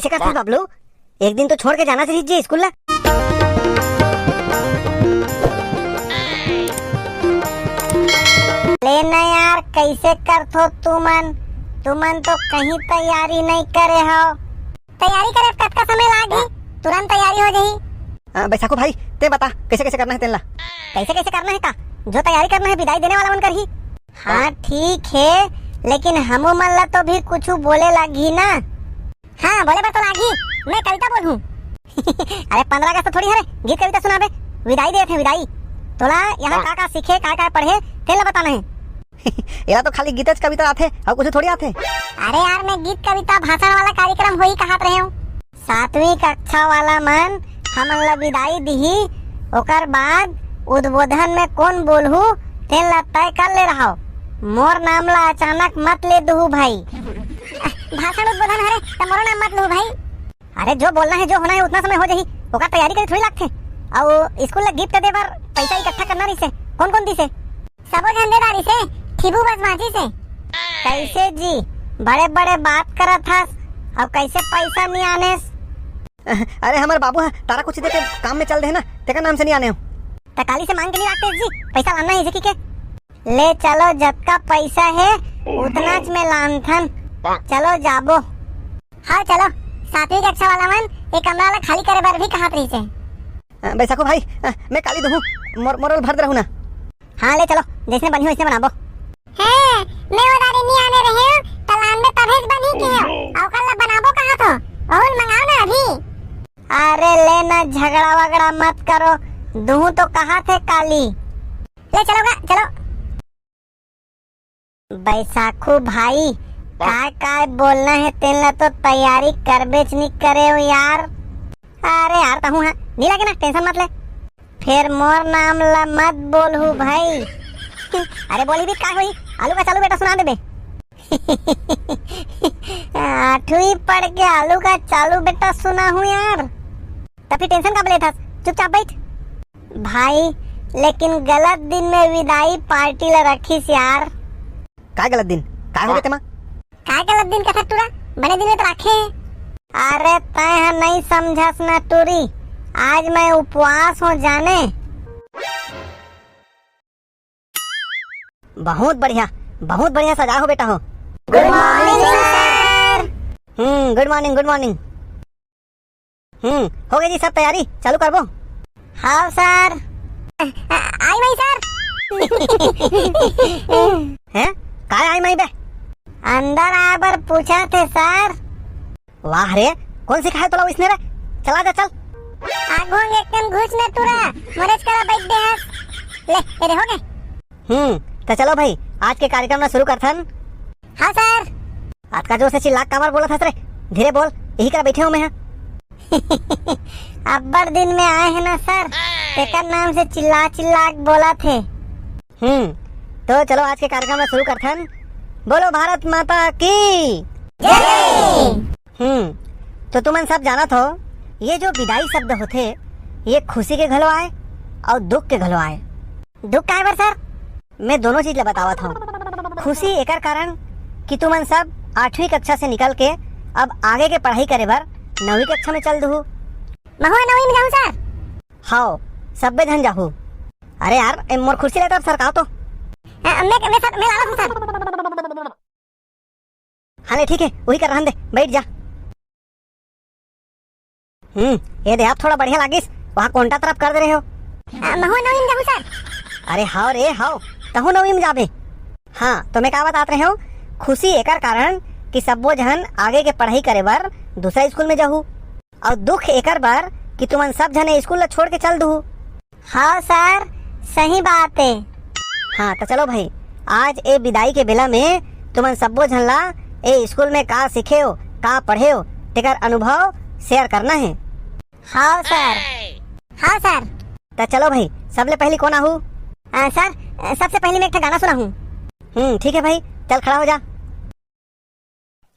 कैसे करते बबलू? एक दिन तो छोड़ के जाना चाहिए जी स्कूल ला। लेना यार, कैसे करथो तुमन तो कहीं तैयारी नहीं करे हो। तैयारी करे कतका समय लागी? तुरंत तैयारी हो जाही। बैसाखू भाई ते बता कैसे कैसे करना है तेला? कैसे कैसे करना है का? जो तैयारी करना है विदाई देने वाला मन करही। हाँ ठीक है, लेकिन हमो मन ला तो भी कुछ बोले लागी ना। हाँ बोले पर तो लागी, मैं कविता बोलूं। अरे 15 अगस्त थोड़ी है गीत कविता सुनाबे, विदाई देते विदाई। तोला यहाँ का सीखे का पढ़े तेला बताना है। यार तो खाली गीत कविता आथे और कुछ थोड़ी आथे। अरे यार मैं गीत कविता भाषण वाला कार्यक्रम होई कहत रहे हूँ। 7वीं कक्षा वाला मन हमन ला विदाई दिही, ओकर बाद उद्बोधन में कौन बोलहू तेन ला तय कर ले रहा। मोर नाम ला अचानक मत ले दूँ भाई। भाषण उद्बोधन हरे तो मोर नाम मत लू भाई। अरे जो बोलना है जो होना है उतना समय हो जाही, ओकर तैयारी करे थोड़ी लगथे। और स्कूल ला गिफ्ट दे बर पैसा इकट्ठा करना रही से कौन कौन दी से? सबो झंडेदारी से, ठिबू बसमाजी से। कैसे जी बड़े बड़े बात करत हस और कैसे पैसा नहीं आने? अरे हमारे बाबू है तारा कुछ देके काम में चल दे ना, तेका नाम से नहीं आने हो। तकाली से मांग के नहीं रखते जी, पैसा लाना है इसी के। ले चलो जबका पैसा है उतना में लानथन। चलो जाबो। हाँ चलो, 7वीं कक्षा वाला मन एक कमरा वाला खाली करे बार भी कहत रही से। बैसाखू भाई मैं काली दूँ मोरल भर रहूँ ना। हाँ ले चलो, जैसे बनी हो ऐसे बनाबो। है मैं उधारी नहीं आने रहे हूँ, तलान में तभेज बनी के हो और कल बनाबो कहाँ तो और मंगाओ ना अभी। अरे लेना झगड़ा वगड़ा मत करो, दूँ तो कहाँ थे काली। ले चलोगा चलो। बैसाखू भाई काय बोलना है तेला तो तैयारी करबेच नहीं करे हो यार। अरे यार कहूँ है नहीं लगे ना, टेंशन मत ले। फिर मोर नाम ला मत बोलहू भाई। अरे बोली भी काय हुई, आलू का चालू बेटा सुना दे बे। 8वीं पढ़ के आलू का चालू बेटा सुना हूँ यार। तो फिर टेंशन का लेता, चुपचाप बैठ भाई। लेकिन गलत दिन में विदाई पार्टी ला रखीस यार। काय गलत दिन? काय हो गए तेमा? काय गलत दिन का टूरा बने दिन में तो रखे। अरे तय नहीं समझस ना टूरी, आज मैं उपवास हो जाने। बहुत बढ़िया सजा हो बेटा हो। Good morning sir. Good morning. हो गई जी सब तैयारी, चालू करबो। हाँ सर। आई मैं सर। हैं काय आई मैं बे? अंदर आए बर पूछा थे सर। वाह रे, कौन सिखाया तोला इसने रे? चला जा चल। आगो एकदम घुस न तुरा, मरेज करा बैठ दे हस। ले तेरे हो गए। तो चलो भाई आज के कार्यक्रम में शुरू करथन। हाँ सर। आज का जोर से चिल्ला काबर बोला था रे? धीरे बोल, यही कर बैठे हो मैं। अब्बर दिन में आए हैं ना सर, तेकर नाम से चिल्ला बोला थे। तो चलो आज के कार्यक्रम में शुरू करथन। बोलो भारत माता की जय। तो तुमन सब जाना हो ये जो विदाई शब्द होते ये खुशी के घलो आए और दुख के घलो आए। दुख का बर सर? मैं दोनों चीज बतावत हूँ। खुशी एकर कारण कि तुमन सब 8वीं कक्षा से निकल के अब आगे के पढ़ाई करे बर 9वीं कक्षा में चल दू। महुआ 9वीं में जाऊँ सर? हाँ सब जन जाहू। अरे यार मोर कुर्सी लेता सरकाओ तो। मैं लाला हूँ सर। हाँ ठीक है वही कर रहन दे, बैठ जा। ये दे आप थोड़ा बढ़िया लागिस, वहाँ कोंटा तरफ कर दे रहे हो। महुआ 9वीं में जाऊँ सर। अरे हाँ रे हाँ, तहु 9वीं में जाबे। हाँ तो मैं क्या बतात रहे हो, खुशी एकर कारण कि सबो जन आगे के पढ़ाई करे बर दूसरा स्कूल में जाहू और दुख एकर बार कि तुमन सब जने स्कूल ला छोड़ के चल दू। हाँ सर सही बात है। हाँ तो चलो भाई आज ए विदाई के बेला में तुमन सबो जन ला ए स्कूल में का सीखे हो का पढ़े हो तेकर अनुभव शेयर करना है। हाँ सर। हाँ सर। तो चलो भाई सबले पहली कौन आहू? सर सबसे पहले मैं एक गाना सुना हूँ। ठीक है भाई चल खड़ा हो जा।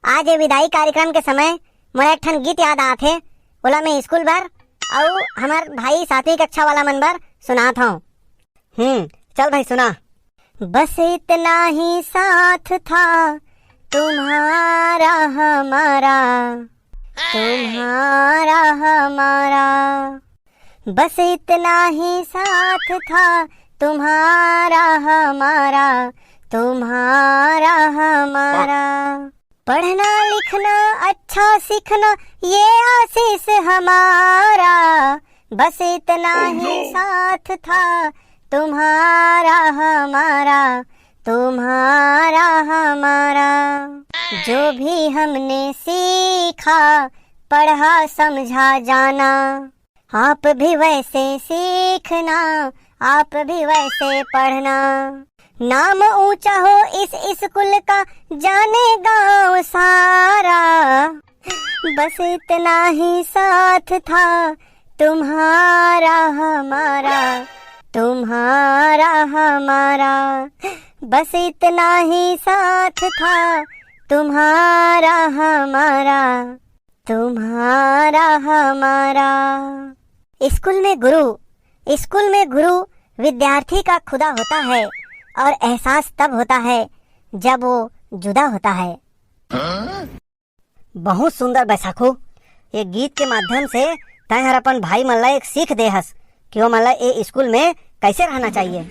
आज ये विदाई कार्यक्रम के समय मोला एक ठन गीत याद आत है, ओला मैं स्कूल बार और हमार भाई 7वीं कक्षा वाला मन बार सुनात हूँ। चल भाई सुना। बस इतना ही साथ था तुम्हारा हमारा, तुम्हारा हमारा बस इतना ही साथ था, तुम्हारा हमारा, तुम्हारा हमारा। पढ़ना लिखना अच्छा सीखना ये आशीष हमारा, बस इतना ही साथ था, तुम्हारा हमारा, तुम्हारा हमारा। जो भी हमने सीखा पढ़ा समझा जाना, आप भी वैसे सीखना, आप भी वैसे पढ़ना। नाम ऊंचा हो इस स्कूल का जाने गांव सारा, बस इतना ही साथ था, तुम्हारा हमारा, तुम्हारा हमारा। बस इतना ही साथ था, तुम्हारा हमारा, तुम्हारा हमारा। स्कूल में गुरु विद्यार्थी का खुदा होता है और एहसास तब होता है जब वो जुदा होता है। बहुत सुंदर बैसाखू, ये गीत के माध्यम से तय हर अपन भाई मन ला एक सीख दे हस कि वो मन ला ये स्कूल में कैसे रहना चाहिए।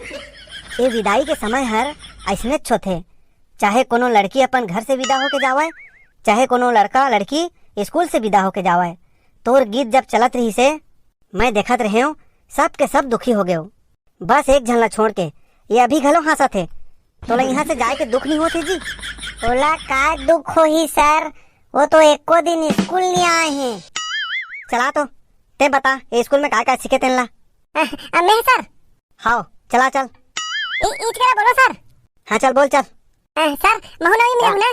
ये विदाई के समय हर ऐसने थे, चाहे कोनो लड़की अपन घर से विदा होके जावे, चाहे कोनो लड़का लड़की स्कूल से विदा होके जावे। तोर गीत जब चलत रही से मैं देखत रहे हूँ, सब के सब दुखी हो गए। बस एक झलना छोड़ के ये अभी घलो हंसा थे। तोला यहाँ से जाए के दुख नहीं होते जी? बोला का दुख हो ही सर, वो तो एको दिन स्कूल नहीं आए हैं। चला तो ते बता ये स्कूल में का सीखे तेनला? मैं सर। हाँ चला चल। ईट करा बोलो सर। हाँ चल बोल चल। सर महु नवी में ना।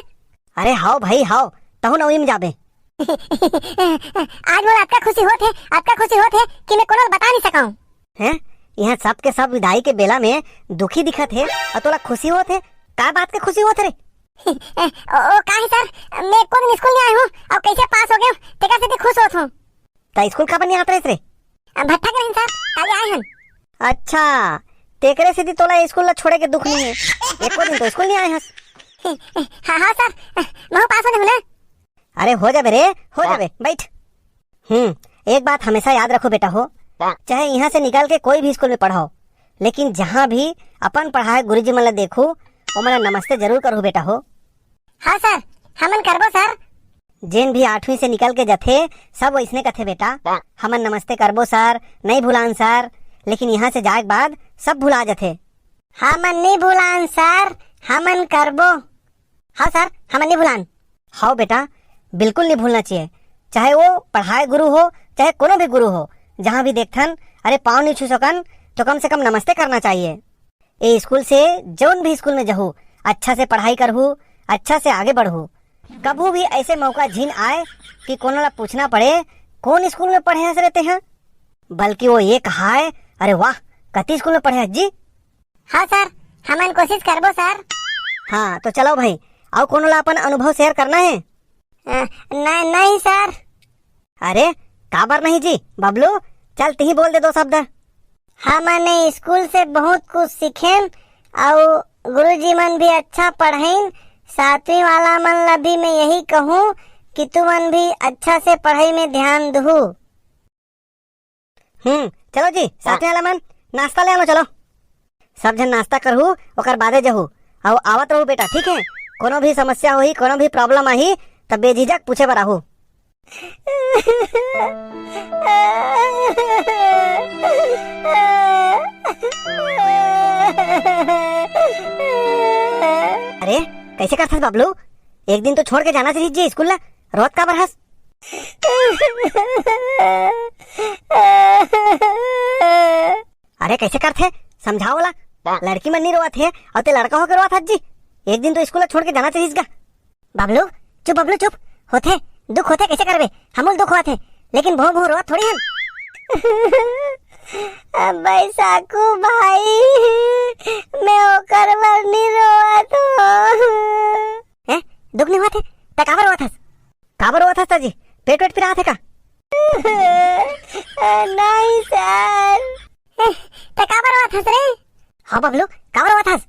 अरे हाओ भाई हाओ, तहु नवी में जाबे। आज मोर आपका खुशी होत है कि मैं कोनो बता नहीं सका हूँ। हैं यहाँ सब के सब विदाई के बेला में दुखी दिखत है और तोला खुशी होत है? का बात के खुशी होत रे? ओ काहे सर, मैं को दिन स्कूल नहीं आया हूँ और कैसे पास हो गया तेका से खुश होत हूँ। ता स्कूल का बनी आत रे? भट्टा के सर कल आए हन। अच्छा तेकरे से तोला स्कूल ला छोड़े के दुख नहीं है। एको दिन तो स्कूल नहीं आए हस। हाँ सर, मैं पास हो ना। अरे हो जाबे रे, हो जाबे, बैठ। एक बात हमेशा याद रखो बेटा हो, चाहे यहाँ से निकल के कोई भी स्कूल में पढ़ाओ, लेकिन जहाँ भी अपन पढ़ाए गुरुजी मन ला देखो वो मन नमस्ते जरूर करो बेटा हो। हाँ सर, हमन करबो सर। जिन भी 8वीं से निकल के जाथे सब वैसने कथे बेटा, हमन नमस्ते करबो सर, नहीं भुलान सर, लेकिन यहाँ से जाए के बाद सब भुला जाथे। हमन नहीं भुलान सर, हमन करबो। हाँ सर, हमन नहीं भुलान। हाँ बेटा, बिल्कुल नहीं भूलना चाहिए, चाहे वो पढ़ाए गुरु हो चाहे कोनो भी गुरु हो। जहाँ भी देखथन अरे पाँव नहीं छू सकन तो कम से कम नमस्ते करना चाहिए। ये स्कूल से जौन भी स्कूल में जहू अच्छा से पढ़ाई करहू, अच्छा से आगे बढ़ू। कभी भी ऐसे मौका झीन आए कि कोनो ला पूछना पड़े कौन स्कूल में पढ़े हस रहते हैं, बल्कि वो ये कहा है अरे वाह कति स्कूल में पढ़े हस जी। हाँ सर, हमन कोशिश करबो सर। हाँ तो चलो भाई, आओ कोनो ला अपन अनुभव शेयर करना है? नहीं सर। अरे काबर नहीं जी बबलू, चल तही बोल दे दो शब्द। हमने स्कूल से बहुत कुछ सीखेन और गुरुजी मन भी अच्छा पढ़ाइन। 7वीं वाला मन ला भी मैं यही कहूँ कि तुमन भी अच्छा से पढ़ाई में ध्यान दहु। चलो जी 7वीं वाला मन नाश्ता ले आनो, चलो सब जन नाश्ता करहू ओकर बादे जहू और आवत रहू बेटा, ठीक है? कोनो भी समस्या होही, कोनो भी प्रॉब्लम आही तब बेझिझक पूछे बर आहू। अरे कैसे करथस बबलू, एक दिन तो छोड़ के जाना चाहिए जी स्कूल ला, रोत का बरहस। अरे कैसे करथे समझाओ ला, लड़की मन नहीं रोवत है और ते लड़का होकर रोवत हस जी। एक दिन तो स्कूल छोड़ के जाना चाहिए। बबलू चुप होते दुख होते कैसे करबे, हमल दुख होते लेकिन भो भो रोवत थोड़ी हम। बैसाखू भाई मैं ओकर बर नहीं रोवत हूँ। दुख नहीं होते त काबर रोवत हस जी? पेट पिरा थे का? नहीं सर। त काबर रोवत हस रे? हाँ बबलू काबर रोवत हस?